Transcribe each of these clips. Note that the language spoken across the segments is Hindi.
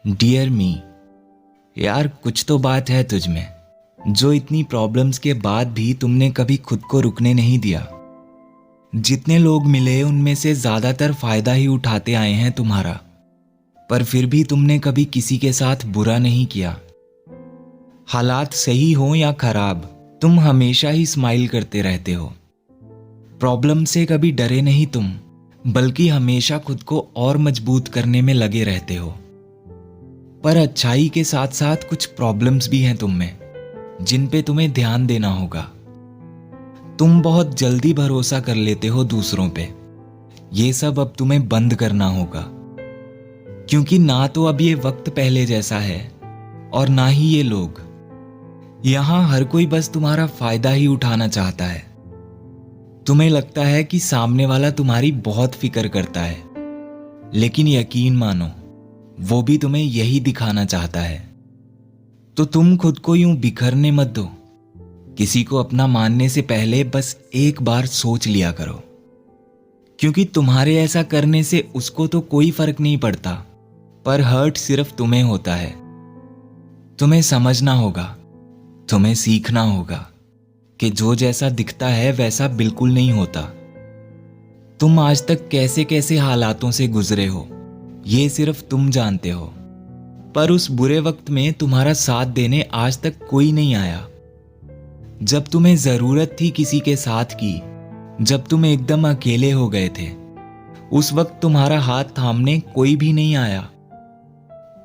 डियर मी, यार कुछ तो बात है तुझ में, जो इतनी प्रॉब्लम्स के बाद भी तुमने कभी खुद को रुकने नहीं दिया। जितने लोग मिले उनमें से ज़्यादातर फ़ायदा ही उठाते आए हैं तुम्हारा, पर फिर भी तुमने कभी किसी के साथ बुरा नहीं किया। हालात सही हो या खराब, तुम हमेशा ही स्माइल करते रहते हो। प्रॉब्लम से कभी डरे नहीं तुम, बल्कि हमेशा खुद को और मजबूत करने में लगे रहते हो। पर अच्छाई के साथ साथ कुछ प्रॉब्लम्स भी हैं तुम में, जिन पे तुम्हें ध्यान देना होगा। तुम बहुत जल्दी भरोसा कर लेते हो दूसरों पे। ये सब अब तुम्हें बंद करना होगा, क्योंकि ना तो अब ये वक्त पहले जैसा है और ना ही ये लोग। यहां हर कोई बस तुम्हारा फायदा ही उठाना चाहता है। तुम्हें लगता है कि सामने वाला तुम्हारी बहुत फिक्र करता है, लेकिन यकीन मानो वो भी तुम्हें यही दिखाना चाहता है। तो तुम खुद को यूं बिखरने मत दो। किसी को अपना मानने से पहले बस एक बार सोच लिया करो, क्योंकि तुम्हारे ऐसा करने से उसको तो कोई फर्क नहीं पड़ता, पर हर्ट सिर्फ तुम्हें होता है। तुम्हें समझना होगा, तुम्हें सीखना होगा कि जो जैसा दिखता है वैसा बिल्कुल नहीं होता। तुम आज तक कैसे कैसे हालातों से गुजरे हो, ये सिर्फ तुम जानते हो। पर उस बुरे वक्त में तुम्हारा साथ देने आज तक कोई नहीं आया। जब तुम्हें जरूरत थी किसी के साथ की, जब तुम एकदम अकेले हो गए थे, उस वक्त तुम्हारा हाथ थामने कोई भी नहीं आया।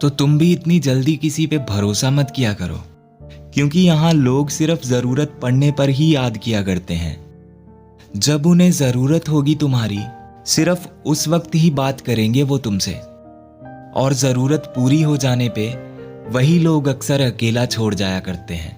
तो तुम भी इतनी जल्दी किसी पे भरोसा मत किया करो, क्योंकि यहां लोग सिर्फ जरूरत पड़ने पर ही याद किया करते हैं। जब उन्हें जरूरत होगी तुम्हारी, सिर्फ उस वक्त ही बात करेंगे वो तुमसे। और जरूरत पूरी हो जाने पे वही लोग अक्सर अकेला छोड़ जाया करते हैं।